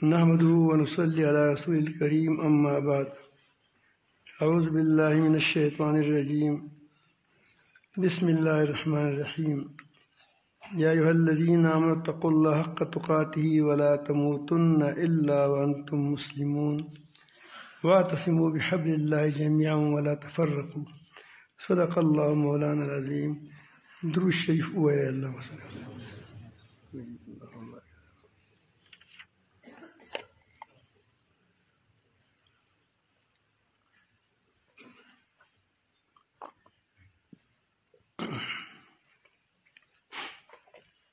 نحمده ونصلي على رسول الكريم أما بعد أعوذ بالله من الشيطان الرجيم بسم الله الرحمن الرحيم يا أيها الذين آمنوا اتقوا الله حق تقاته ولا تموتن إلا وأنتم مسلمون واعتصموا بحبل الله جميعا ولا تفرقوا صدق الله مولانا العظيم درود الشريف ويا الله وسلم.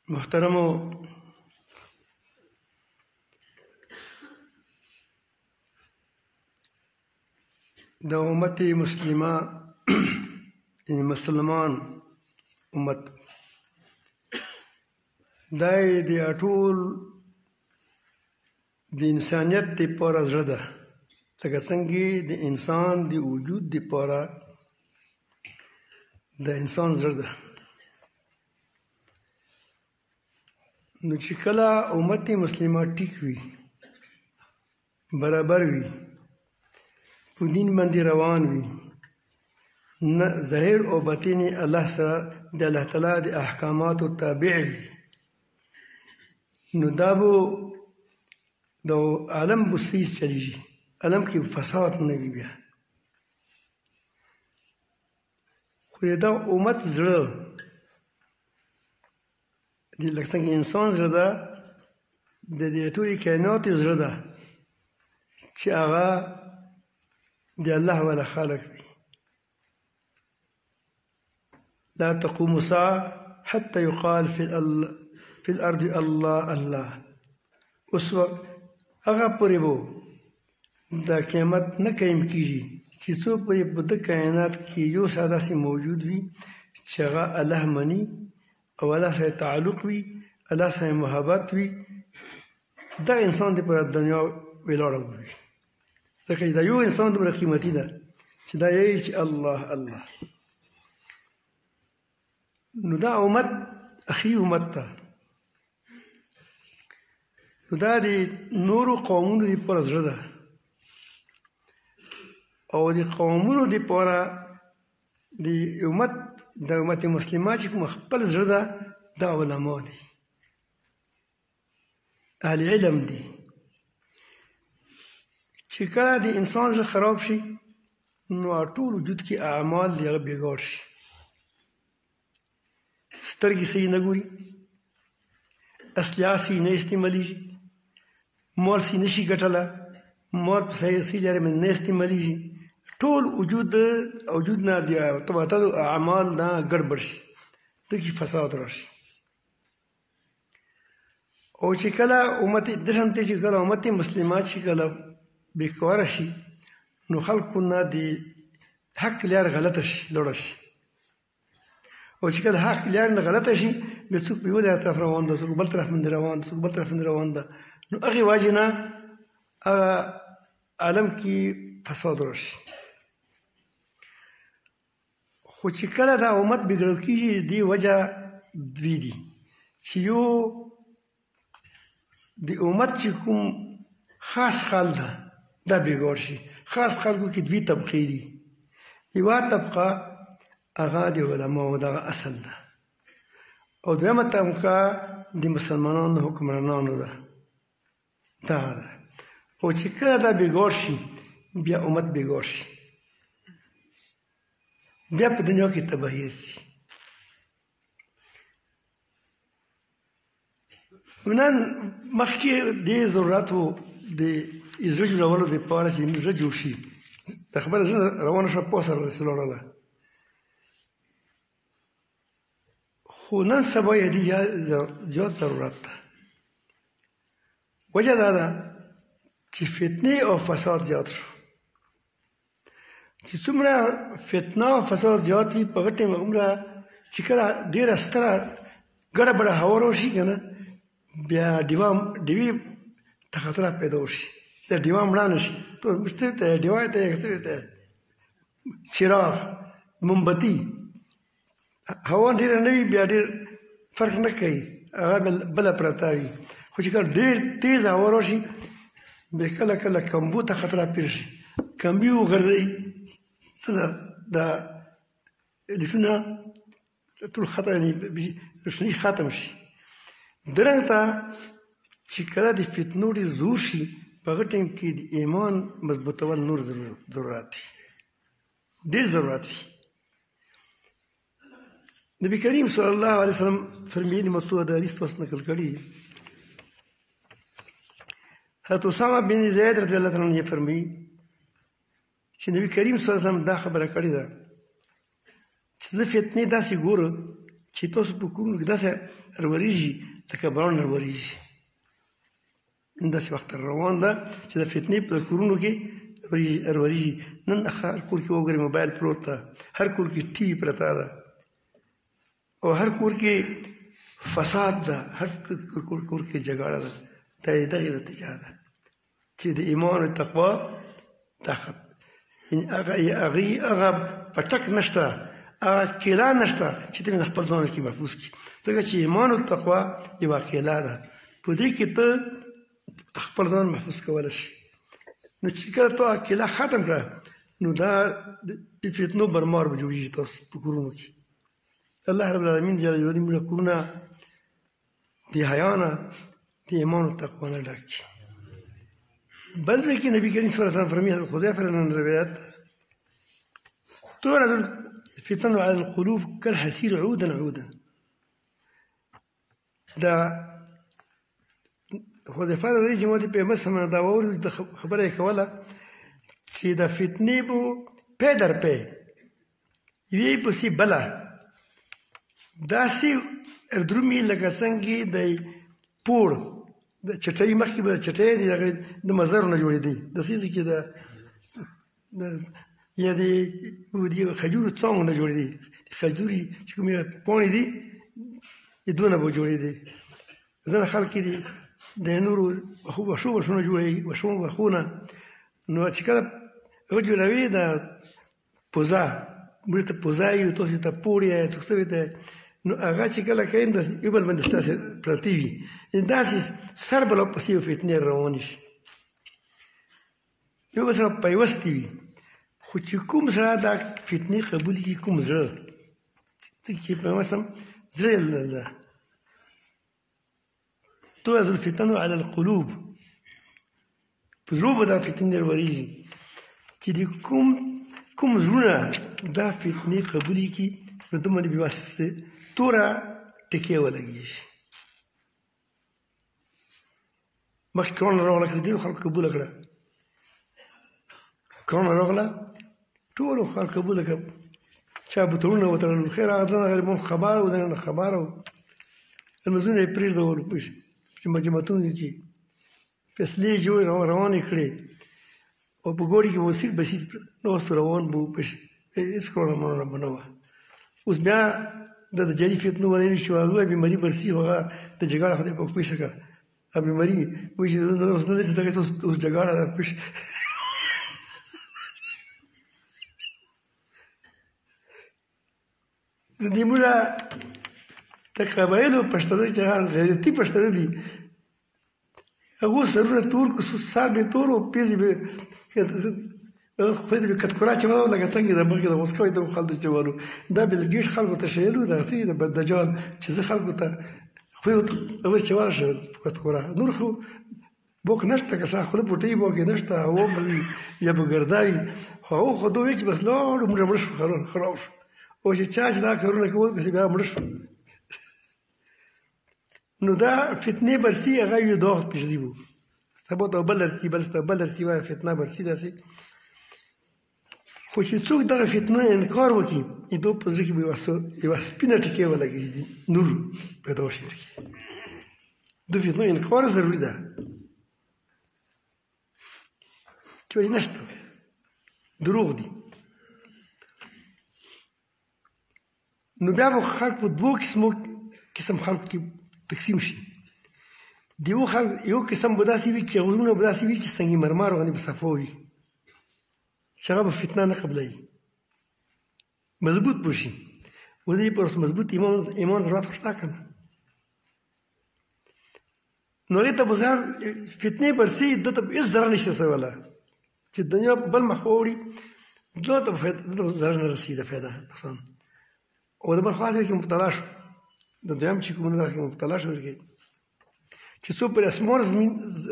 محترمو د امت مسلمه یعنی مسلمان امت دای د ټول د انسانیت لپاره زړه ده لکه څنګه د انسان د وجود لپاره د انسان زړه ده. نو چې کله امت مسلمه ټیک وي برابر وي په دین باندې روان وي نه ظاهر او باطن الله سره د الله تعالی د احکاماتو تابع وي نو دا به د عالم بسیز چلیږي عالم کې فساد نه وي بیا خو دا امت زړه دی لکه څنګه انسان زړه ده د دې ټولې کائناتو زړه ده چې هغه د الله والا خالق وي. لا تقوم الساعة حتى يقال في الأرض الله الله. اوس هغه پورې به دا قیامت نه قایم کېږي چې څو پورې په د کائنات کې یو څه داسې موجود وي چې هغه الله مني او الله سره تعلق وي الله سره محبت وي دا انسان دی په دنیا ولاړ وي ځکه دا یو انسان دومره قیمتي ده چې دا یې چې الله الله. نو دا امت اخري امت ده نو دا د نورو قومونو لپاره زړه ده او د قومونو لپاره د امت مسلمه چې کوم خپل زړه ده دا علما دي اهل علم دي چې کله د انسان زړه خراب شي نو ټول وجود کې اعمال دی هغه بېګار شي سترګې صحیح نه ګوري اصلحه صحیح نه استعمالیږي مال صحیح نه شي ګټلی مال په صحیح لارې باندې نه استعمالیږي ټول وجود نه د تبادل اعمال نه ګډوډ شي دغه فساد راشي او چې کله امت د شانتي چې کله امت مسلمه چې کله بیکاره شي نو خلکو نه د حق لار غلطه شي لوړه شي او چې کله حق لار نه غلطه شي نو څوک په یو طرف روان ده څوک بل طرف باندې روان ده څوک بل طرف باندې روان ده نو هغې وجې نه هغه عالم کې فساد راشي. خو چې کله دا امت بګړو کېږي د دې وجه دوی دي چې یو د امت چې کوم خاص خال ده دا بېګار شي. خاص خلکو کې دوی طبقې دي یوه طبقه هغه د علماو دغه اصل ده او دویمه طبقه د مسلمانانو حکمرانانو ده دغه ده او چې کله دا بېګار شي بیا امت بېګار شي بیا په دنیا کې تباهي رسي. نن مخکې ډېر ضرورت و د زړه جوړولو دپاره چې زړه جوړ شي د خبره زړه روانه شوه پوه سره رسې ولاړله خو نن سبا یې دې زیات ضرورت ده. وجه دا ده چې فتنې او فساد زیات شو چې څومره فتنه او فساد زیات وي په هغه ټایم هغومره چې کله ډېره ستره ګډه بډه هوا راشي که نه بیا ډیوې ته خطره پیدا وشي چې دا ډیوه مړه نه شي مشتري ته ډیوه ته څه ته چراغ مومبتي هوا ډېره نه وي بیا ډېر فرق نه کوي هغه بله پرته وي خو چې کله ډېر تیز هوا راشي بیا کله کله کمبو ته خطر پیښ شي کمبي وغورځوي څه ده دا الکترونونه ټول خطر یعنې روښنایي ختم شي درنګ ته چې کله د فتنو ډېر زور شي په هغه ټایم کې د ایمان مضبوطول نور ضرورت وي ډېر ضرورت وي نبی کریم صلی الله علیه وسلم فرمیلي مسعود حدیث تاسو نقل کړي حضرت اسامه بن زید رضی الله تعالی عنہ فرمایي چې نبی کریم صلی الله علیه وسلم دا خبره کړې ده چې زه فتنې داسې ګورم چې تاسو په کورونو کې داسې راورېږي لکه باران راورېږي داسې وخت روان ده چې د فتنې په کورونو کې راورېږي نن هر کور کې وګورئ موبایل پروت ده هر کور کې ټي وي پرته ده او هر کور کې فساد ده هر کور کې جګړه ده دا د دغې نتیجه ده چې د ایمان او تقوا طاقت هغه پټک نشته هغه کیله نشته چې ته خپل ځان کې محفوظ کړي ځکه چې ایمان او تقوا یوه کیله ده په دې کې ته خپل ځان محفوظ کولی شي نو چې کله ته کیله ختم کړه نو دا د فتنو برمار به جوړېږي تاسو په کورونو کې الله رب العالمین جل جلاله موږ کورونه د حیا نه د ایمان او تقوا نه ډک کړي بل ځای کې نبی کریم صلی الله علیه وسلم فرمایي حضرت حذیفه رضی الله عنه روایت تعرض الفتن على القلوب كالحسير عودا عودا دا حذیفه رضی الله عنه چې پیغمبر صلی الله علیه وسلم دا واوري د خبره یې کوله چې د فتنې به پی در پی یوې پسې بله داسې درومي لکه څنګه د پوړ د چټۍ مخکې به چټۍ د مزرو نه جوړېدی داسې کې یا د خجورو څانګو نه جوړېدی خجوري چې کومې پاڼې دي دونه به جوړېدی ځینې خلک دي د نورو وښونه جوړوي وښونه نو چې کله هغه جوړوي د پوزه موږ ته پوزه یو تاسو ته پوړ یې څه څه ته نو هغه چې کله کوي یو بل باندې ستاسې پرتې وي داسې سر بله پسې یو فتنې روانې شي یو بل سره پیوستې وي خو چې کوم زړه دا فتنې قبول کړي کوم زړه چې پیغمبر صلی الله علیه وسلم زړه ده تعرض الفتن على القلوب په زړه به دا فتنې راورېږي چې د کوم زړونه دا فتنې قبولې کړي نو دومره بې واسطې توره ټکې ولګېږي مخکې کرونا راغله که ډېرو خلکو قبوله کړه کرونا راغله ټولو خلکو قبوله کړه چا بوتلونه وتړل خیر هغه ځان غریبان خبر و ځان نه خبر و لمونځونه یې پرېږدول چې جوماتونو کې فیصلې جوړې روانې کړې او په ګوړې کې بسیط ناست روان به هېڅ کرونا مرونه به نه وه اوس بیا د جدي فتنو باندې چې هغه بیماري برسي هغه د جګړه خدای پاک پېښه کړه هغه بیماري وایي چې اوس نه دی چې څنګه اوس جګړه ده پېښه د دې موږه د قبایلو پښتانه چې هغه غیرتي پښتانه دي هغو سرونه تور کړو سر به تور و پیزې به خپل به کټکورا چولو لکه څنګه د مخکې د موسکو د خلکو چولو دا بلګیټ خلکو ته شیلو داسې د دجال چې زه خلکو ته خو یو چوال شو کټکورا نور خو بوک نشته که څه خپل پټي بوک نشته هوا به یا به ګرداوي خو خو دوی چې بس لاړ مړ شو خراب شو او چې چا چې دا کارونه کول که بیا مړ شو نو دا فتنې برسي هغه یو دوغ پېژدي وو سبا ته بل درسي وایه فتنه برسي داسې خو چې څوک دغه فتنو انکار وکړي دو په زړه کې به یوه سپینه ټکې ولګېږي نور پیدا شي د فتنو انکار ضروري ده چې وایي نشته دروغ دي نو بیا به خلک په دوو قسم خلکو کې تقسیم شي د یو قسم به داسې وي چې غرونه به داسې وي چې سنگ مرمر غوندې به صفا وي چې هغه به فتنه نه قبلوي مضبوط به شي و دې پر مضبوط ایمان ضرورت خو شته که نه نو هغې ته به ځان فتنې برسي ده ته هېڅ ضرر نشي رسولی چې دنیا په بل مخ ووړي ده ته به ضرر نه رسي د فایده نقصان او د بل خوا کې مبتلا شو د دویم چې کومونه دغه کې مبتلا شو ورکې چې څو پورې اسمان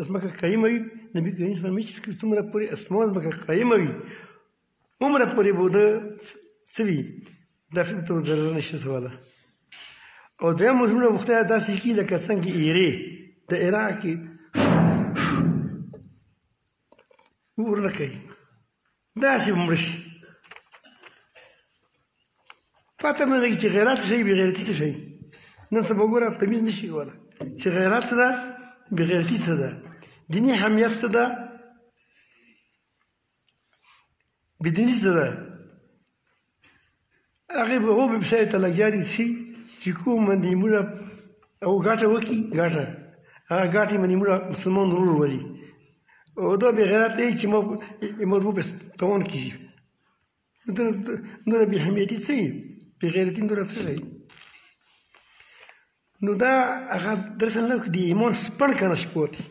ځمکه قایمه وي نبي کریم صلی الله علیه وسلم چې څومره پورې اسمان ځمکه قایمه وي عمره پورې به ده څه وي دا فکر ته ضرر نشي رسولی او دویم موضوعونه به خدای داسې کړي لکه څنګه ایرې د عراق کې اور نه کوي داسې به مړه شي پته نه لګي چې غیرت څه شی بې غیرتي څه شی نن سبا ګوره تمیز نه شي کولی چې غیرت څه ده بې غیرتي څه ده دیني حمیت څه ده بېدیني څه ده هغې به هغو ویبسایټ ته لګیا دي شي چې کوم باندې موږ او ګاټه وکړي ګاټه هغه ګاټې باندې موږ مسلمان ورور ولي او دا بې غیرت دی چې مضروب کوونکی شي دومره بې حمیتي څه وي بې غیرتي دومره څه شی نو دا هغه درسن نه د ایمان سپړ که نه شي پوتې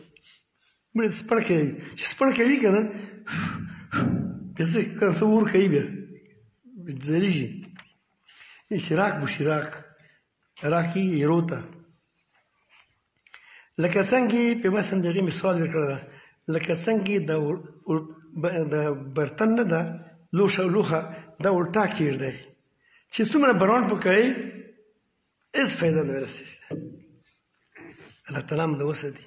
مړه سپړ کوي چې سپړ کوي که نه بیا څه که څه اور کوي بیا ځلیږي شراک بو شراک راکي ایرو ته لکه څنګه په مثلا دغه مثال ورکړه لکه څنګه د برتن نه ده لوښه دا الټا کېږدی چې څومره باران پکوي هېڅ فایده نه رسېږي الله تعالی هم د وساتي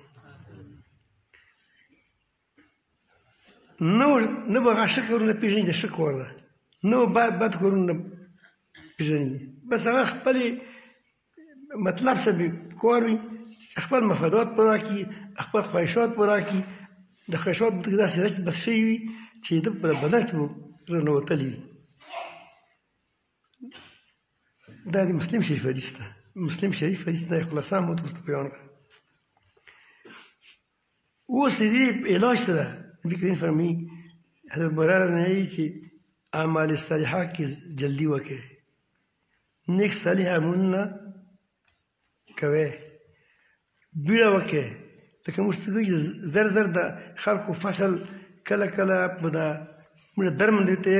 نه به هغه ښه کارونه پېژني د ښه کار ده نه به بد کارونه پېژني بس هغه خپلې مطلب څه کار وي خپل مفادات پوره کړي خپل خواهشات پوره کړي د خواهشاتو داسې رچ بس شوي وي چې د په بدن کې رانوتلي وي دا د مسلم شریف حدیث ده مسلم شریف حدیث ده خلاصه مو تاسو ته بیان کړم اوس د دې علاج څه ده نبي کریم فرمایي حضرت براره نه چې اعمال صالحه کې جلدي وکړئ نیک صالح عملونه کوئ بیړه وکړئ لکه موږ څه کوي زر زر د خلکو فصل کله کله په دا موږ درمند ته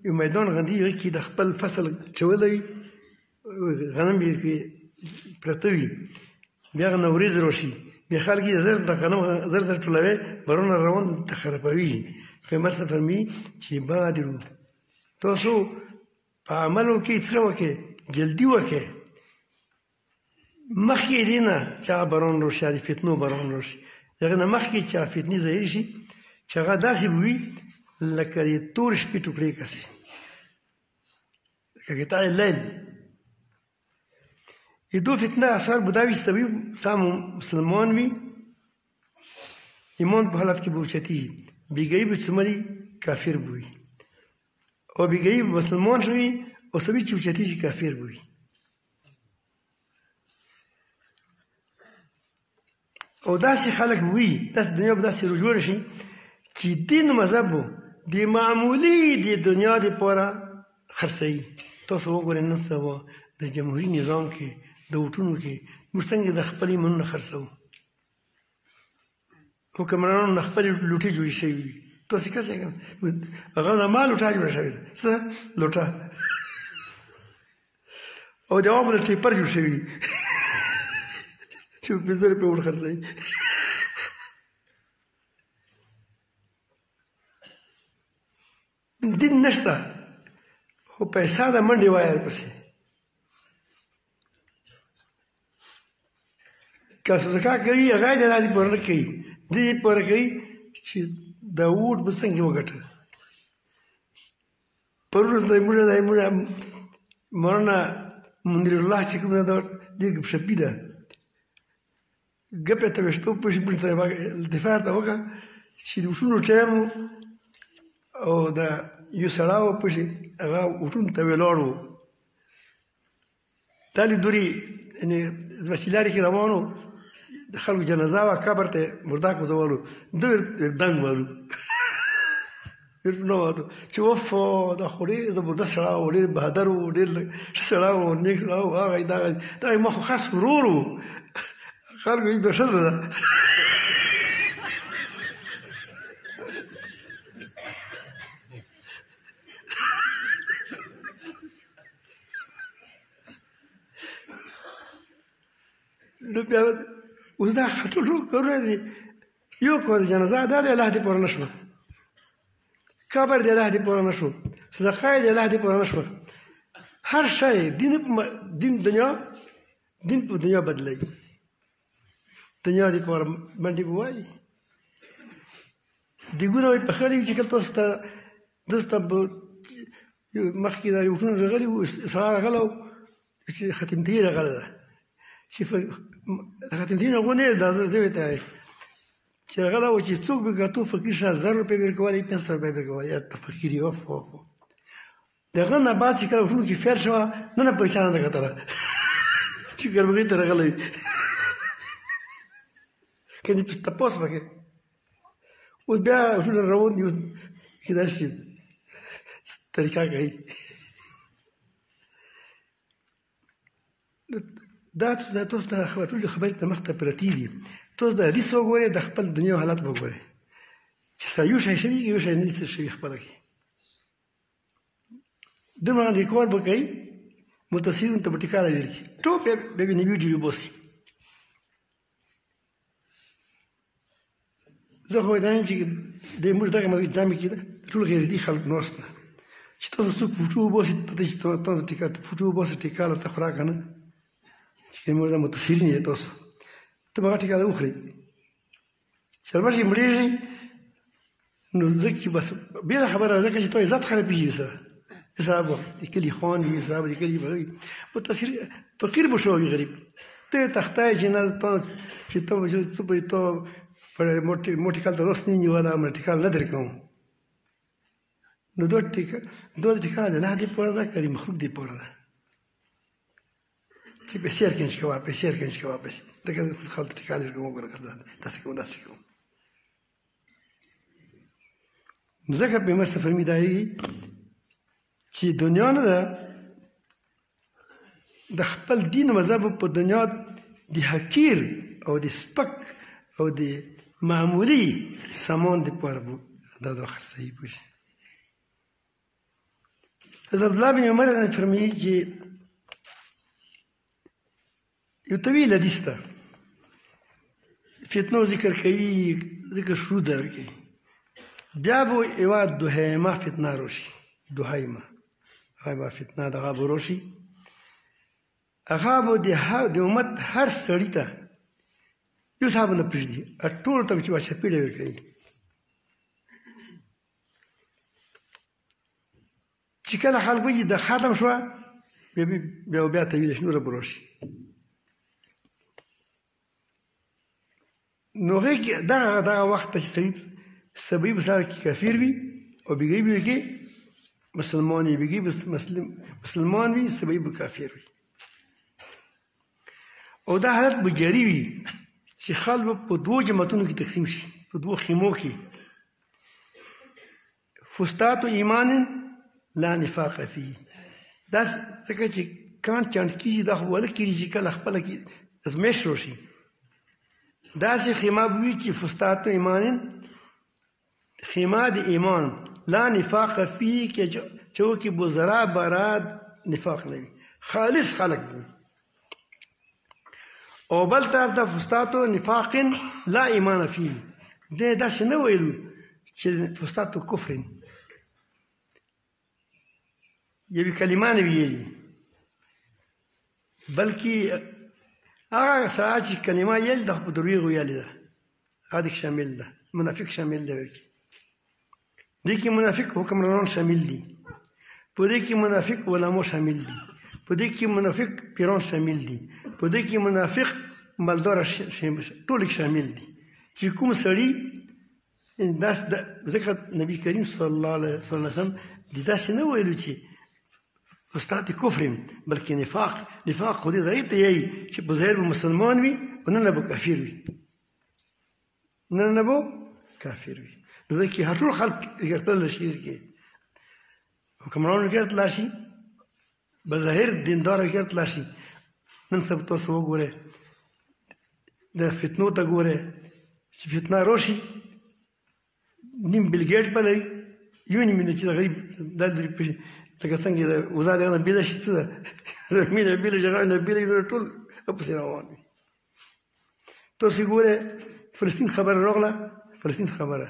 یو میدان غندي هغې کې د خپل فصل چولی وي غنم یې پرته وي بیا هغه نه وریځ راشي بیا خلک یې زر د غنم زر زر ټولوي بارونه روان ته خرابوي پیغمبر صلی فرمي چې بادرو تاسو په عملو کې څه وکړئ جلدي وکړئ مخکې دې نه چې هغه باران راشي د فتنو باران راشي هغه نه مخکې چې هغه فتنې ظاهر شي چې هغه داسې به وي لکه د تورې شپې ټوکرې کسي لکه قطاع اللیل دو فتنه اثر به دا وي سبب سم مسلمان وي ایمان په حالت کې به اوچتېږي بېګایي به څمري کافر به وي او بېګایي به مسلمان شوي او سبب چې اوچتېږي کافر به وي او داسې خلک به وي داسې دنیا به داسې جوړه شي چې دین مذهب به د معمولي د دنیا دپاره خرڅوي تاسو وګورئ نن سبا د جمهوري نظام کې د وټونو کې موږ څنګه د خپل ایمانونه خرڅوو حکمرانانو نه خپلې لوټې جوړې شوي وي تاسې کسې هغه د ما لوټه جوړه شوې ده څه لوټه او د هغه نه ټیپر جوړ شوي دي چې په زر په ور خرڅوي دین نشته خو پیسه د منډې وایه پسې که صدقه کوي هغه یې د دې پوره نه کوي دې پوره کوي چې دا ووټ به څنګه وګټه پر ورځ موږ مولانا منیر الله چې کوم دا ډېر ګپشپي ده ګپې ته ویشتو پوشي پوشي ته دفاع ته وکړه چې د وټونو ټایم او دا یو سړی و پسې هغه وټونو ته ولاړ و دا لیدوري داسې لارې کې روان و د خلکو جنازه وه قبر ته مرداک وځولو ده دنګ والو نه واته چې وفا دا خو ډېر زبردست سړی و ډېر بهادر و ډېر ښه سړی و نیک سړی و هغه دا یې ما خو خاص ورور و خلکو دا ښځه ده. نو بیا اوس دا ټول کارونه دي. یو کار د جنازه دا د الله دې پوره نه شوه، قبر د الله دې پوره نه شو، صدقه یې د الله دې پوره نه شوه. هر شی دین په دنیا بدلوي. دنیا دې پوره منډې به وایي. دیګونه وایي پخلی وي چې کله تاسو ته داسې ته مخکې دا یو ټون راغلي وو، سړی راغلی و چې ختمتي راغلی ده چې ختمتي نه غونې دا زه ورته چې راغلی و چې څوک به ګټو فقیر شه 1000 روپۍ به یې ورکولې 500 روپۍ به یې ورکولې. یا ته فقیر یې وف وف. د هغه نه بعد چې کله وروڼو کې فیل شوه نه نه پیسه نه ده ګټله چې ګربغۍ ته راغلی وي که دې پس تپوس وکړې. اوس بیا وروڼه روان دي چې داسې طریقه کوي. دا تاسو ته ټولې خبرې ته مخ ته پرتې دي. تاسو د حدیث وګورئ، د خپل دنیا حالت وګورئ چې سره یو شی شوي یو شی نه دي شوي خپله کړي. دومره باندې کار به کوي متصلین ته به ټکاله درکړي. ټول بیا به نوي ویډیو باسي. زه خو دا یم چې د موږ دغه جامع کې ده ټول غیرتي خلک ناست ده چې تاسو څوک فوټو وباسي چې تاسو فوټو وباسي ټکاله ورته خوراک که نه چې موږ دا متصلین یې تاسو ته به هغه ټکاله وخورئ. چې البته مړېږي نو ځکه چې بس بېله خبره ده ځکه چې تا عزت خرابېږي سره. صاحب د کلي خوان وي، صاحب د کلي به وي، متصل فقیر به شو وي غریب. ته تختای چې نه چې ته به ته موټیکال ته روس نه نیوله موټیکال نه درکوم. نو دوه ټیکاله د الله دې پوره ده که د مخلوق دې پوره ده چې پیسې ورکنج کوه پیسې ورکنج کوه پیسې دغه خلک ټیکاله ورکوم وګوره داسې کوم داسې کوم. نو ځکه پیغمبر صلی الله علیه وسلم فرمي دا چې دنیا نه ده د خپل دین مذهب په دنیا د حقیر او د سپک او د معمولی سامان دپاره دا خرڅوي. پوه شئ. حضرت عبدالله بن عمر فرمایي چې یو طویل حدیث ده فتنو ذکر کوي، ذکر شروع ده کوي، بیا به یوه دوهیمه فتنه راشي. دوهیمه هغه فتنه دغه به راشي، هغه به د امت هر سړي ته یو صحابه نه پرېږدي، ټولو ته به چې چپېړه ورکوي. چې کله خلک وایي د ختم شوه بیا طویله شي نوره به راشي. نو هغې کې دغه وخت ته چې سړي به سره کې کافر وي او بېګۍ به کې مسلمان وي، بېګۍ به مسلمان وي، سبعي به کافر وي. او دا حالت به جاري وي چې خلک به په دوو جماعتونو کې تقسیم شي، په دوو خیمو کې. فستات ایمان لا نفاق فيه. دا ځکه چې کانټ چانټ کېږي دا خو ولې کېږي چې کله خپله کې ازمېښت راشي. داسې خیمه به وي چې فستات ایمان خیمه د ایمان لا نفاق فيه کې چې به ذره براد نفاق نه وي، خالص خلک وي. او بل طرف ته فستاتو نفاق لا ایمان فيه، دی داسې نه ویلو چې فستاتو کفر یوې کلمه نه ویلي، بلکې هغه سره چې کلمه یل ده په دروغ ویلې ده هغه شامل ده، منافق شامل ده. دې کې منافق حکمرانان شامل دي، په دې کې منافق علما شامل دي، په دې کې منافق پیران شامل دي، په دې کې منافق مالدار ټول شامل دي. چې کوم سړي ځکه نبی کریم صلی الله علیه وسلم دې داسې نه ویلو چې فستات کفر، بلکې نفاق خو دې ځای ته یایي چې په ظاهر به مسلمان وي او نن به کافر وي، نن به کافر وي. ځکه چې هر ټول خلک ګرځېدلی شي کې حکمرانو ګرځېدلی شي، بظاهر دینداره ګرځېدلی شي. نن سبا تاسو وګورئ د فتنو ته ګورئ چې فتنه راشي نیم بل ګیټ بلوي یو نیم چې د غریب دا لکه څنګه د وزا د نه بیله شي څه ده مینه بیله جګړه نه بیله ټول پسې روان وي تاسو ګورئ فلسطین خبره راغله فلسطین خبره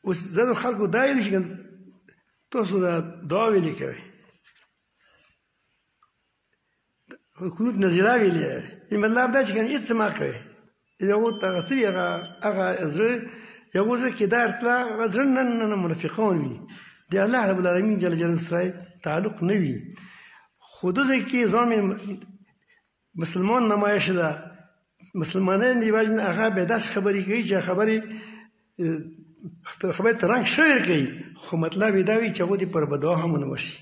اوس ځینو خلکو دا ویلي چې تاسو دا دعا ویلې کوئ حدود نظیره ویلې مطلب دا چې هېڅ څه مه کوئ یو هغه څه وي هغه زړه یو زړه کې دا اطلاع هغه زړه نه منافقان وي د الله رب العالمین جل جلاله سره تعلق نه وي خو دې ځای کې ځان مسلمان نمایش ده مسلمانان دی وجه هغه به داسې خبرې کوي چې خبرې ته رنګ شعر کوي خو مطلب یې دا وي چې هغوی دې پر بدعا هم ونه وشي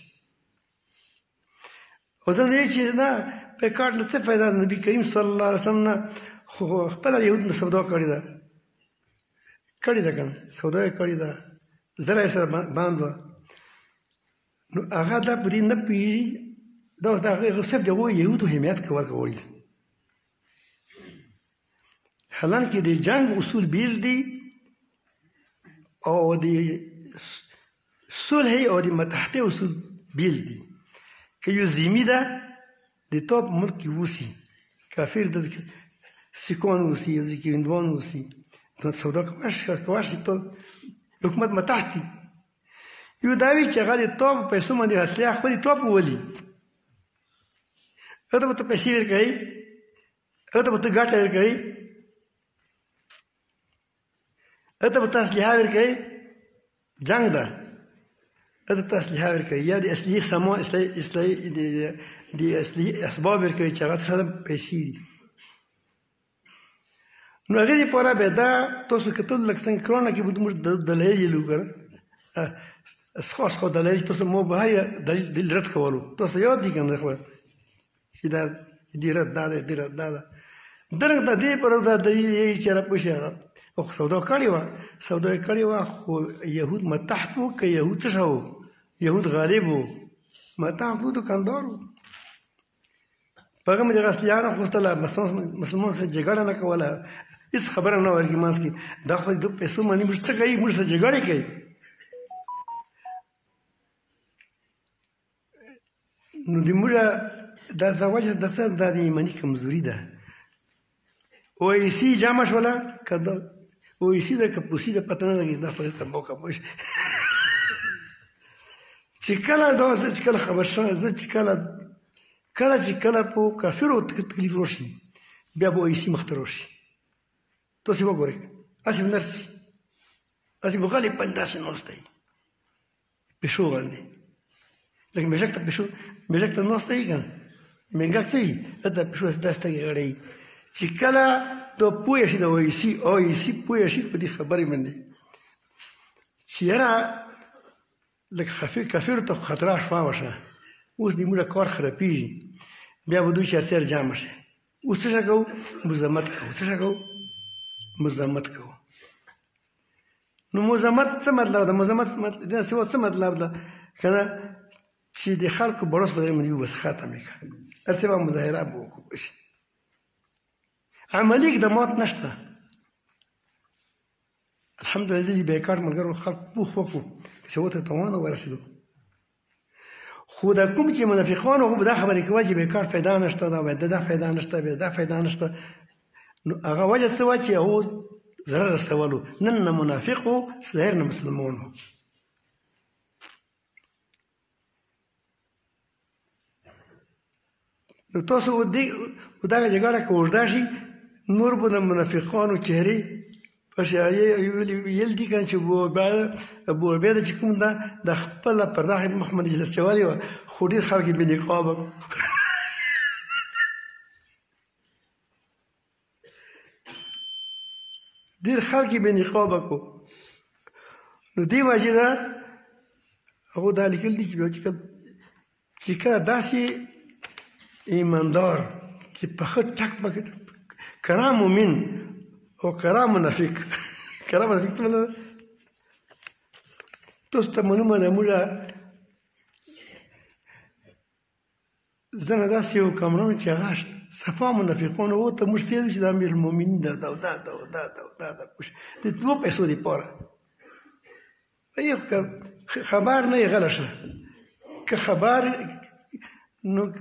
او زه نه چې نه په کار نه څه فایده نبي کریم صلی الله علیه وسلم نه خو خپله یهود نه سودا کړې ده که نه سودا یې کړې ده زره یې سره باند وه نو هغه دا په دې نه پوهېږي دا اوس د هغې صرف د هغو یهودو حمایت ورکول حالانکه د جنگ اصول بیل دي او د صلح او د متحدې اصول بیل دي که یو ذمي ده د تا په ملک کې اوسي کافر ده سیکان اوسي یا ځکه هندوان اوسي سودا کولی شي ته حکومت متحد دي یو دا وي چې هغه د تا په پیسو باندې اصلحه خپلې تا په ولي هغه ته به ته پیسې ورکوې هغه ته به ته ګټه ورکوې هغه ته به ته اصلحه ورکوې جنګ ده هغه ته ته اصلحه ورکوې یا د اصلحې سامان د اصلحې اسباب ورکوې چې هغه سره پیسې دي نو هغې دپاره بیا دا تاسو کتل لکه څنګه کرونه کې به موږ دلایل یلو که څخه دلایل تاسو مو به هر دلیل رد کولو تاسو یاد دي که نه خبر چې دا دې رد دا ده دې رد دا ده درنګ د دې پر دا دلیل یې چې را پوښي او سودا کړې وه سودا یې کړې وه خو یهود متحد وو که یهود څه شو یهود غالب وو متحد وو دوکاندار وو په هغه مې دغه اصلیانو اخوستله مسلمان سره جګړه نه کوله هېڅ خبره نه ورکړي منځ کې دا خو د پیسو باندې موږ څه کوي موږ سره جګړې کوي نو د موږ دا وجه د څه دا د ایماني کمزوري ده اویسي جامع شوله که دا اویسي ده که پوسي ده پته نه لګي دا خو دلته موقع پوه شي چې کله دا چې کله خبر شوی زه چې کله په کافرو تکلیف راشي بیا به اویسي مخته راشي تاسې وګورئ هسې به نرسي هسې به غلی پل داسې ناست دی پیشو باندې لکه میژک ته ناست دی که نه مېنګک څه وي هلته پیشو داسې سترګې غړوي چې کله ته پوه شي د اویسي پوه شي په دې خبرې باندې چې یاره لکه کافرو ته خطره شوه وشه اوس د موږ کار خرابېږي بیا به دوی چرسیر جمع شي اوس څه شی کوو مزاحمت کوو نو مزاحمت څه مطلب ده مزاحمت څه مطلب ده که نه چې د خلکو بړوس په دغې باندې وبس ختم یې کړه هر څه به مظاهره به وکړو شي عملي اقدامات نشته الحمدلله دې بیکار ملګرو خلکو پوخ وکړو چې ورته توانه ورسېدو خو دا کوم چې منافقان هغو به دا خبرې کوي چې بیکار فایده نشته دا باید دا فایده نشته بیا دا فایده نشته نو هغه وجه څه وه چې هغو ضرر رسولو نن نه منافق و ظاهر نه مسلمان و نو تاسو دغه جګړه که اوږده شي نور به د منافقانو چهرې په ویل دي که نه چې ابو عبیده چې کوم ده د خپله پرده محمد چولې وه خو ډېر خلک یې بې نقابه ډېر خلک یې بې نقابه کړو نو دې وجې ده هغو دا لیکل دي چې کله داسې ایماندار چې په ښه ټک پکې کرا مؤمن او کرا منافق څه مطلب تاسو ته معلومه ده موږ زه نه داسې یو کامران چې هغه صفا منافقون وو ته موږ سیل چې د امیر المؤمنین دا د دوه پیسو لپاره خبر نه غلا شه که خبر نو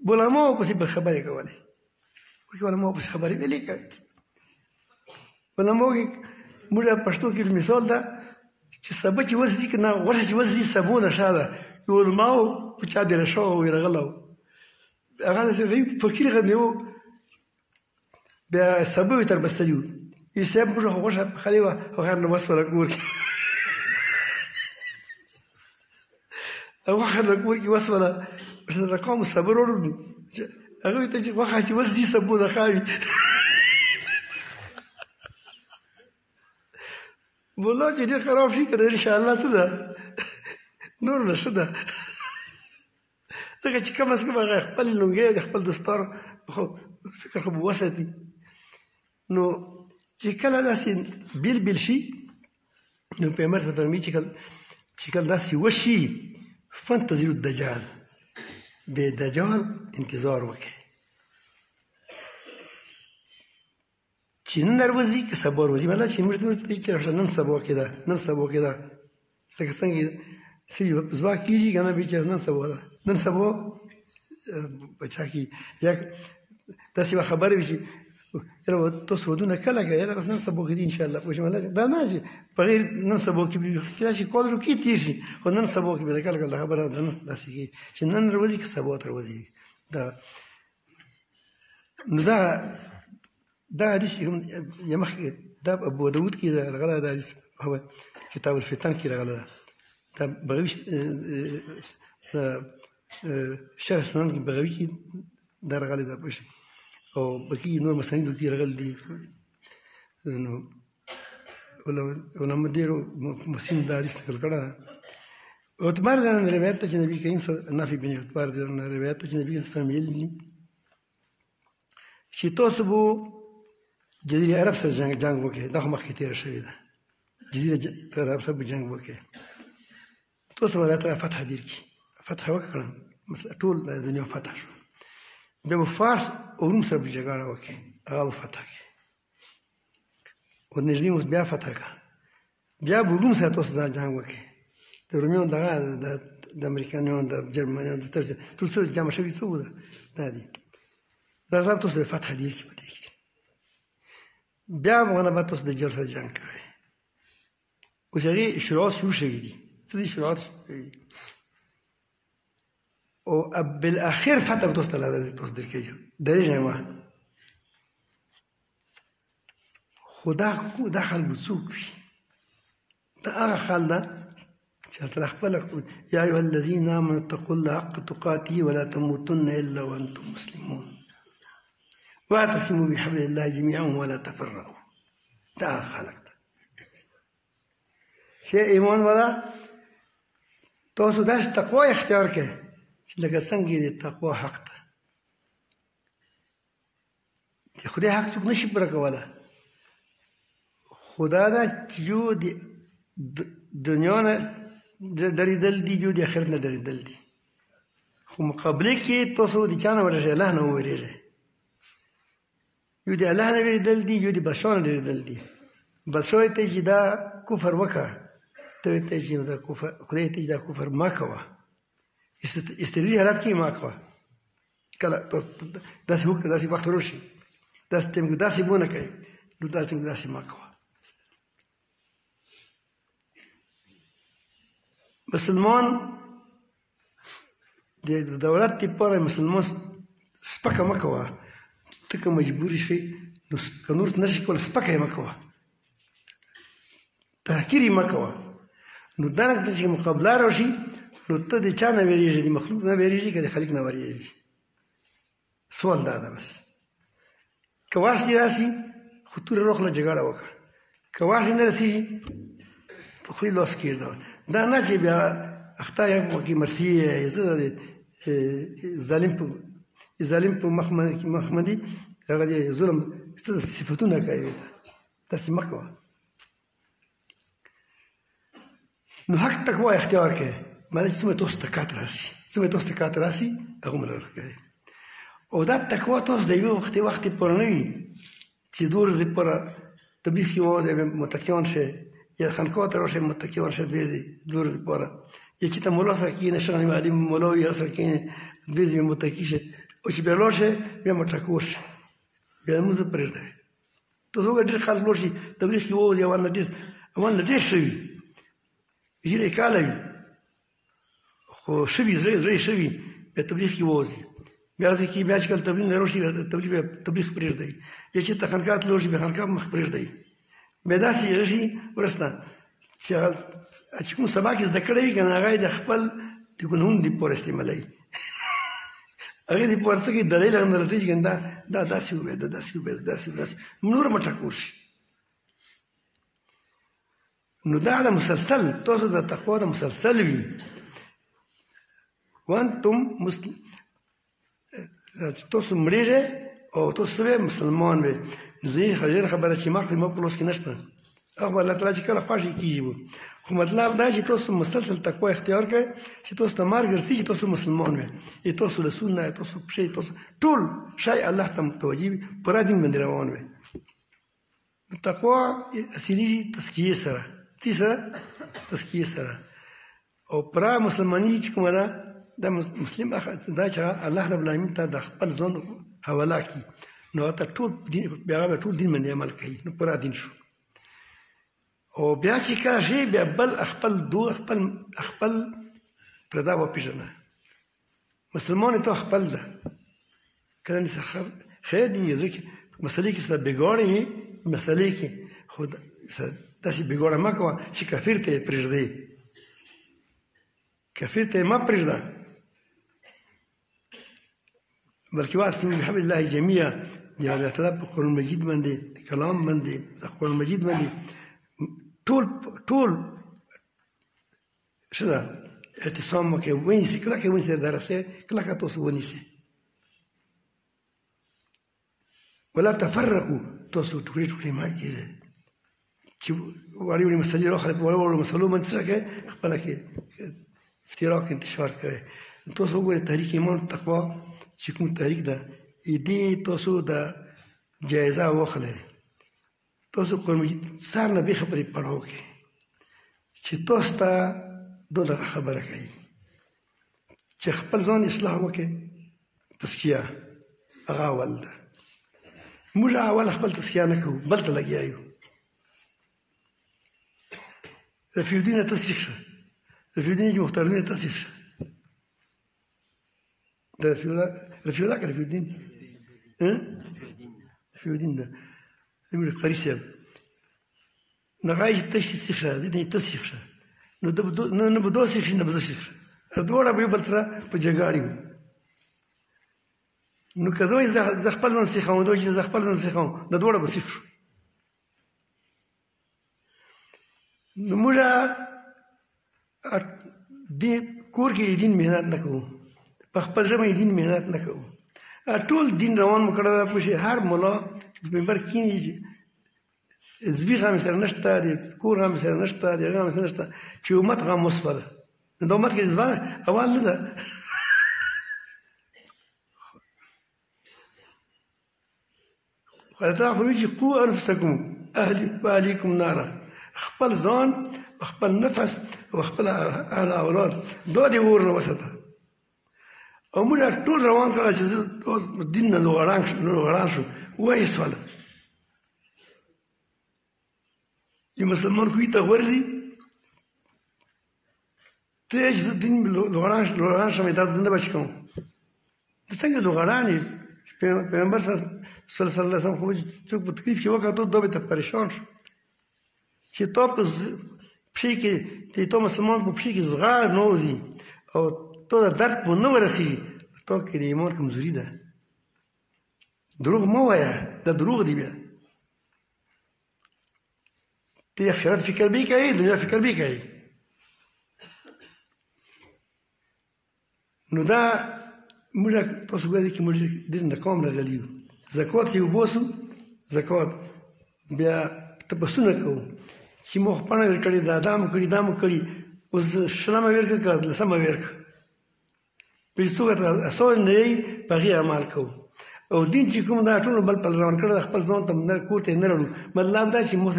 بولامو پسې به خبرې کولې بولامو پسې خبرې ویلې که بولامو کې موږ پښتو کې مثال ده چې سبا چې وځي که نه غوښه چې وځي سبو نه شاده یو علماو په چا دې رشو او یرغله و هغه داسې غریب فقیر غندې و بیا سبو یې تر بستلي و یو صاحب موږ غوښه پخلې وه هغه نه وسوله کور کې غوښه نه کور کې وسوله رقم صبر وروړو هغه ته چې غوښه چې وځي سبو نه خاوي والله چې ډېر خراب شي که ان شاء الله څه ده نور نه ښه ده ځکه چې کم از کم هغه خپل لونګۍ د خپل دستار خو فکر خو به وساتي نو چې کله داسې بیل بیل شي نو پیغمبر صلی فرمایي چې کله داسې وشي فانتظروا الدجال د دجال انتظار وکړئ چې نن راوځي که سبا راوځي مطلب چې موږ ته چې نن سبا کې ده نن سبا کې ده لکه څنګه ځواک کېږي که نه بیچاره نن سبا ده نن سبا په چا کې یا داسې به خبرې وي چې یاره تاسو ودونه کله کوئ یاره بس نن سبا کې دي انشاءالله پوه شئ دا نه چې بغیر نن سبا کې کېدای شي کال روکې تېر شي خو نن سبا کې به د کله کله خبره ده داسې کېږي چې نن راوځي که سبا ته راوځي نو دا حدیث مخکې دا ابو داود کې راغلی دا حدیث کتاب الفتن کې راغلی ده دا بغوي شرح سنن کې بغوي کې دا راغلی ده پوه شئ او بقي نور مسانیدو کې راغلي دي نو علما ډېرو محسن دا حدیث نقل کړی ده عتبار نه روایت ته چې نبي کریم نافع بن عتبار نه روایت ته چې نبي کریم فرمایلي دي چې تاسو به جزیره عرب سره جنګ وکړي دا خو مخکې تېره شوې ده جزیره عرب سره به جنګ وکړي تاسو به دا ته فتح دیر کړي فتح وکړه ټول دنیا فتح شو بیا به فارس او روم سره به جګړه وکړي هغه به فتح کړي او نږدې اوس بیا فتح کړه بیا به روم سره تاسو ځان جنګ وکړي د رومیانو دغه د امریکایانو د جرمنیانو د ټول سره جمع شوي څه وو دا دي دا ځان تاسو به فتح دیر کړي په دې کې بیا مغنه به تاسو د جل سره جنګ کوئ اوس هغې شروعات شروع شوي دي څه دي شروعات شوي دي او بالاخر فتح به تاسو ته تاسو درکوي درېږئ ما خو دا خلک به څوک وي دا هغه خل ده چې هلته خپله یا ایها الذین آمنوا اتقوا الله حق تقاته ولا تموتن الا وانتم مسلمون واعتصموا بحبل الله جميعا ولا تفرقوا دا خلق ده چې ایمان والا تاسو داسې تقوا اختیار کړئ چې لکه څنګه د تقوا حق ده د خدای حق څوک نشي پوره کولی خدا ده چې یو د دنیا نه ډارېدل دي یو د آخرت نه ډارېدل دي خو مقابلې کې تاسو د چا نه ورشئ الله نه ووېرېږئ یو د الله نه وېرېدل دي یو د بادشاه نه ډارېدل دي بادشاه ته چې دا کفر وکړه ته ورته چې دا کفر خدای ته چې دا کفر مه کوه استمراري حالت کې مه کوه کله داسې وکړه داسې وخت راشي داسې ټایم کې داسې ونه کوئ نو داسې ټایم کې داسې مه کوه مسلمان د دولت لپاره مسلمان سپکه مه کوه ته که مجبوري شوې نو که نور نشي کولی سپکه یې مه کوه تحقیر یې مه کوه نو دارنګه چې مقابله راشي نو ته د چا نه وېرېږې د مخلوق نه وېرېږې که د خالق نه وېرېږې سوال دا ده بس که واسې راسي خو توره روخله جګړه وکړه که واسې نه رسېږي په خولې لاس کېږده دا نه چې بیا اخته یم وکې مرسي زه د ظالم په مخمدي هغه د ظلم صفتونه کوي داسې مه کوه نو حق تقوا اختیار کړئ معنی چې څومره تاسو ته کات راسي څومره تاسو ته کات راسي هغومره ورکوئ او دا تقوا تاسو د یوې وختې پورې نه وي چې 2 ورځې پوره تبلیغ کې ووځئ متقیان شئ یا خانقاه ته راشئ متقیان شئ 2 ورځې پوره یا چې ته مولا سره کښېنې شغل معلم مولا وي هغه سره کښېنې 2 ورځې متقي شئ او چې بیا لاړ شئ بیا مټکور شئ بیا لمونځ پرېږدئ تاسو وګورئ ډېر خلک لاړ شي تبلیغ کې ووځي اول نه ډېر ښه وي ږیره یې کاله وي خو ښه وي زړه یې ښه وي بیا تبلیغ کې ووځي بیا ځای کې بیا چې کله تبلیغ نه راشي تبلیغ پرېږدئ یا چې ته خانقاه ته لاړ شي بیا خانقاه مخ پرېږدئ بیا داسې هغه شي وروسته چې کوم سبق یې زده کړی وي که نه هغه یې د خپل د ګناهونو دپاره استعمالوي هغې دپاره څه کوي دلیل هغه نه لټوي چې دا داسې ووایه دا داسې ووایه دا داسې نور مټکور شي نو دا د مسلسل تاسو د تقوا د مسلسل وي وانتم تاسو مړېږئ او تاسو مسلمان وئ نو زه ډېره خبره چې مخکې زما په لاس کې نشته هغه به الله تعالی چې کله خوښ یې کېږي به خو مطلب دا چې تاسو مسلسل تقوا اختیار کړئ چې تاسو ته مرګ رسي چې تاسو مسلمان وئ تاسو له سنت نه تاسو پښې تاسو ټول شی الله ته متوجه وي پوره دین باندې روان وئ تقوا اصلي تزکیې سره څه سره تزکیې سره او پوره مسلماني چې کومه ده دا مسلم دا چې الله رب العالمین ته د خپل ځان حواله کړي نو هغه ته ټول دین بیا هغه ټول دین باندې عمل کوي نو پوره دین شو او بیا چې کله شي بیا بل خپل پردا وپېژنه مسلمان ته خپل ده کله نه خیر دي یې ځکه مسلې کې سره بګاړې مسلې کې خو داسې بګاړه مه کوه چې کافر ته یې پرېږدې کافر ته یې مه پرېږده بلکې واعتصموا بحبل الله جميعا د الله تعالی په قرآن مجید باندې کلام باندې د قرآن مجید باندې ټول څه ده اعتصام وکړئ ونیسئ کلکه ونیسئ درسه کلکه تاسو ونیسئ ولا تفرقوا تاسو ټوکړې مه کېږئ چې وړې وړې مسلې راخلئ په وړو مسلو باندې څه کوئ خپله کې افتراق انتشار کوئ تاسو وګورئ تحریک ایمان تقوا چې کوم تحریک ده دې تاسو د جایزه واخلئ تاسو قرآن مجید سر نه بې خبرې پړاو کې چې تاسو ته دغه خبره کوي چې خپل ځان اصلاح وکړئ تزکیه هغه اول ده موږ اول خپل تزکیه نه کوو بل ته لګیا یو رفیع الدین تصدیق شه رفیع الدین چې مختار الدین تصدیق شه د رفیع الله که رفیع الدین رفیع الدین ده زموږ قاري صاحب نو هغه چې ته سیخ شه دې ته سیخ شه نو نه به دوه سیخ شي نه به زه سیخ شه دواړه به یو بل سره په جګاړې وو نو که زه وایي زه خپل ځان سیخوم دا چې زه خپل ځان سیخوم دا دواړه به سیخ شو نو موږ دې کور کې دین محنت نه کوو په خپل ژبه یې دین محنت نه کوو ټول دین روان مو کړی دا پوه شئ هر ملا چې منبر کښېني زویغ هم سره نشته د کور هم سره نشته د هغه هم سره نشته چې امت غم وسوله د امت کې ځوان اول نه ده خدای تعالی فرمایي چې قوا انفسکم واهلیکم نارا خپل ځان خپل نفس او خپل اهل اولاد دا دې اور نه وساته او موږ ټول روان کړه چې دین نه لوړان شو وایي سواله یو مسلمان کوي ته ورځي ته چې دین لوړان شم دا زنده بچ کوم د څنګه لوړان پیغمبر صلی الله علیه وسلم خو څوک په تکلیف کې وکړه ته به ته پریشان شو چې ته په پښې کې ته مسلمان په پښې کې زغار نه وځي او ته د درد په نه ورسېږي تا کې د ایمان کمزوري ده دروغ مه وایه دا دروغ دی بیا ته آخرت فکر به کوې دنیا فکر به کوې نو دا موږ تاسو ګورئ چې موږ ډېر ناکام راغلي یو زکات یې وباسو زکات بیا تپسونه کوو چې موږ پاڼه ورکړې دا مو کړي دا مو کړي اوس شلمه ورکړه که لسمه ورکړه چې څوک سوچ نه وي په هغې عمل کوو. او دین چې کوم دا ټول بل په روان کړی خپل ځان ته کور ته یې نه لرو. مطلب دا چې موږ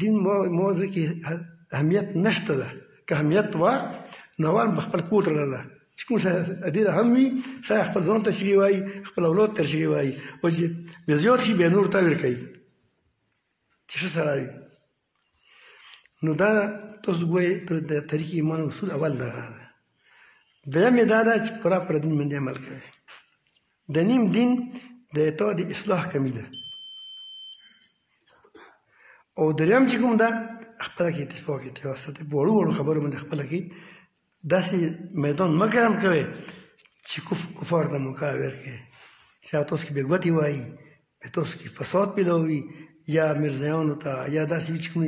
دین موضوع کې اهمیت نشته ده. که اهمیت وه نو اول به خپل کور ته لرله چې کوم شی ډېر اهم وي سړی خپل ځان ته شي وایي خپل اولاد ته شي وایي او چې بیا زیات شي بیا نور ته ورکوي چې ښه سړی وي. نو دا تاسو ګورئ د طریق ایمان اصول اول دغه ده. دویم یې دا ده چې پوره پر دین باندې عمل کوي. د نیم دین د اطاعت د اصلاح کمی ده. او دریم چې کوم ده خپله کې اتفاق ساتئ. په وړو وړو خبرو باندې خپله کې داسې میدان مه ګرم کوئ چې کفار ته موقع ورکړئ چې تاسو کې بې ګوتې وایي تاسو کې فساد پیدا وي یا مرزایانو ته یا داسې وي چې کوم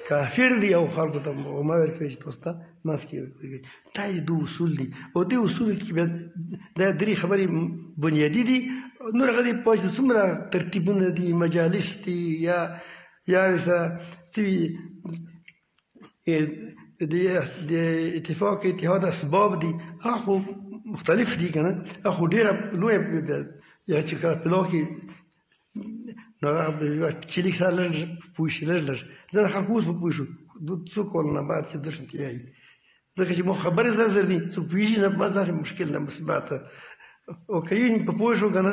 کافر دي او خلکو ته مه ورکوئ چې تاسو ته منځ کې وکړي. دا یې دو اصول دي او دې اصولو کې بیا دا درې خبرې بنیادي دي. نور هغه دې پوه چې څومره ترتیبونه دي مجالس دي یا ورسره څه وي د اتفاق اتحاد اسباب دي هغه خو مختلف دي که نه هغه خو ډېره لویه یا چې کله په لوح کې نو هغه چې لیک سره لږ پوه شي لږ ځینې خلک اوس به پوه شو څو کلونه بعد چې درشن تیایي ځکه چې مو خبرې زر دي څوک پوهېږي نه بس داسې مشکل نه مثبت او که یې په پوه شو که نه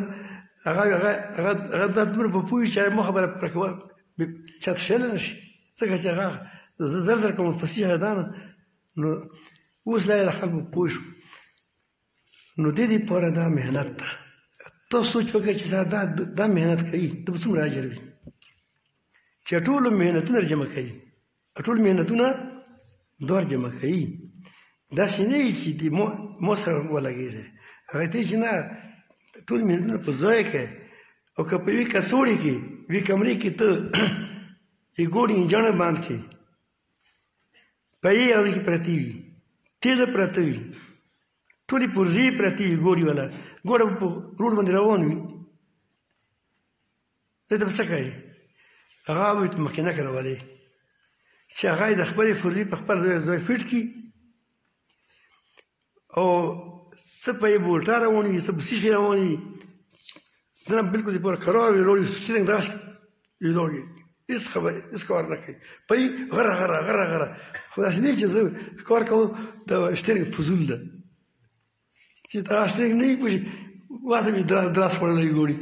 هغه دا دومره په پوه شي چې مو خبره پرې کول چاته شیلی نه شي ځکه چې هغه زر کوم فصیحه ده نه نو اوس لا یې له خلکو پوه شو. نو د دې لپاره دا محنت ده. تاسو سوچ وکړئ چې دا محنت کوي ته به څومره اجر وي چې ټول محنتونه جمع کوي ټول محنتونه دور جمع کوي. داسې نه وي چې مو سره ولګېږي هغه ته چې نه ټول محنتونه په ځای کوي. او که په یوې کڅوړې کې یوې کمرې کې ته چې ګوډې انجڼه باند کړې پیې هغې کې پرتې وي تیزه پرته وي ټولې پرزې پرتې وي ګوډې والا ګوډه په روډ باندې روان وي ته به څه کوې هغه به مخکې راولې چې هغه یې د خپلې فرضې په خپل ځای فټ کړي او څه په یې بولټا روان وي څه په سیخې روان وي څه نه بلکل دې پوره خراب وي روړ سرنګ داسې وي هېڅ خبرې هېڅ کار نه کوي پی غره غره غره غره خو داسې نه چې زه کار کوم د شټرنګ فضول ده چې دا شټرنګ نه وي پوه شي واته مې دراس خوړلی ګوړي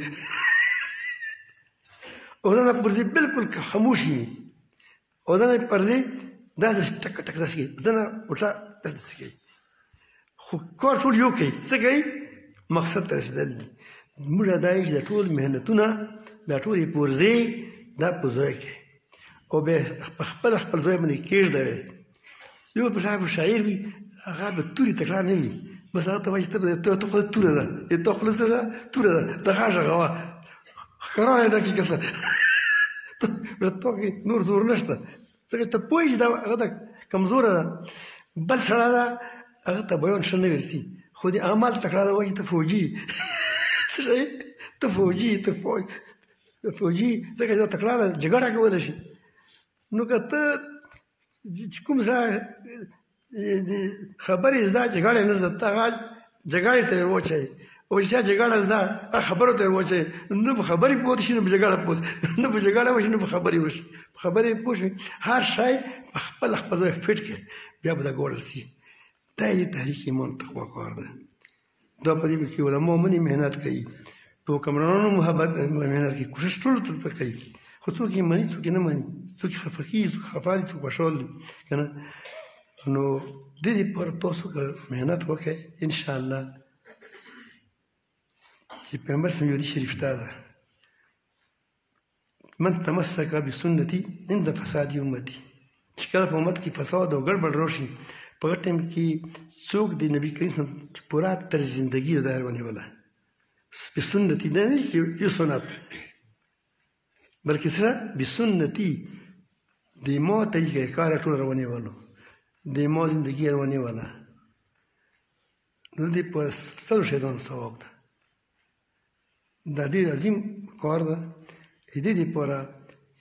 او دا پرزې بلکل خاموش وي او دا پرزې داسې ټک ټک داسې کوي زه نه وټه داسې کوي خو کار ټول یو کوي څه کوي مقصد ته رسېدل دي. موږ دا یې چې د ټول محنتونه دا ټولې پرزې دا په ځای کې او بیا په خپل ځای باندې کېږدوئ. یو په شاعر وي هغه به تورې تکرار نه وي بس هغه ته وایي چې ته خوله توره ده تا خوله څه ده توره ده د غږ هغه وه ښکاره ده کې که څه تا کې نور زور نشته ځکه ته پوهېږي چې دا هغه ده کمزوره ده بل سړی ده هغه ته بیان ښه نه ورسي خو د عمل تکړه ده وایي ته فوجي څه شی ته فوجي فوجي ځکه دا تکړه ده جګړه کولی شي. نو که ته چې کوم سړی خبرې زده جګړې نه زده ته هغه جګړې ته یې واچوي او چې چا جګړه زده هغه خبرو ته یې واچوي نه په خبرې پوه شي نه په جګړه پوه نه په جګړه وشي نه په خبرې وشي په خبرې پوه شي هر شی په خپل ځای فټ کړي بیا به دا ګوړل شي. دا یې تحریک ایمان تقوا کار ده. دا په دې کې علما منې محنت کوي په حکمرانانو محنت کوي کوشش ټولو ته کوي خو څوک یې مني څوک یې نه مني څوک یې خفه کېږي څوک خفه دي څوک خوشحال دي که نه. نو د دې لپاره تاسو که محنت وکړئ انشاءالله چې پیغمبر صلی الله شریف دا ده من تمسک بسنتي عند فساد امتي چې کله په امت کې فساد او ګډوډ راشي په هغه ټایم کې څوک د نبي کریم صلی الله علیه وسلم پوره طرز زندګي ده ونیوله بسنتي نه چې یو سنت بلکې سره بسنتي د ما طریقه کار ټول ونیولو د ما زندګي ونیوله نو دې په سترو شیطان ثواب ده. دا ډېر عظیم کار ده. دې لپاره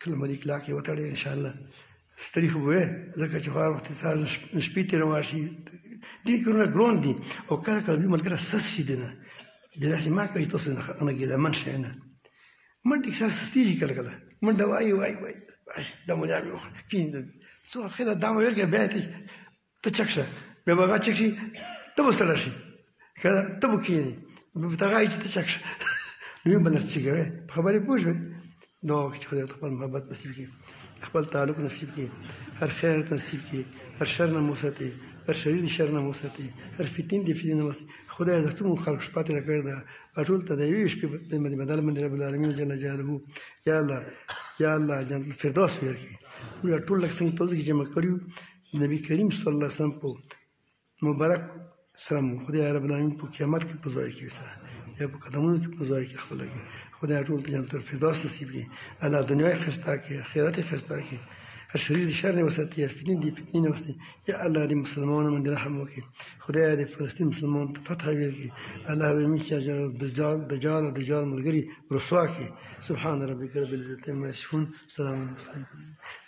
کلمه اخلاق یې وتړئ انشاءالله ستړي خو به وې ځکه چې خو هر وخت سهار شپې تېروار شي ډېر کارونه ګران دي او کله کله دوی ملګری سست شي دی نه بیا داسې ما کوي تاسو نه ګیدمن شئ نه منډه احساس سستېږي کله کله منډه وایي وایي وایي دا مو دا مې وخوره کښېنه څو ښه ده دا مو ویل کړه بیا ته چک شه بیا به هغه چک شي ته به ستړی شي ښه ده ته به کښېنې بیا به ته هغه وایي چې ته چک شه نو یې به نه چکوې په خبرې پوه شوې دعا وکړي چې خدای ته خپل محبت نصیب کړي خپل تعلق نصیب کړي هر خیر نصیب کړي هر شر نه مو وساتي هر شریر شر نه مو وساتي هر فتنې د فتنې نه وساتي خدای د ټولو خلق شپه تېره کړې ده ټول ته د یوې شپې باندې بدل باندې رب العالمین جل جلاله یا الله جنت الفردوس ورکړي موږ ټول لکه څنګه تاسو کې جمع کړي نبی کریم صلی الله علیه وسلم په مبارک سره مو خدای رب العالمین په قیامت کې په ځای کې سره یا په قدمونو کې په ځای کې خپل کې خدای ټول ته جنت الفردوس نصیب کړي الله دنیا یې خسته کړي آخرت یې خسته کړي هر شریر د شر نه وساتي هر فتنې نه وساتي یا الله دې مسلمانانو باندې رحم وکړي خدای دې فلسطین مسلمانانو ته فتح ورکړي الله به موږ چې دجال ملګري رسوا کړي سبحان ربک رب العزة عما یصفون سلام علیکم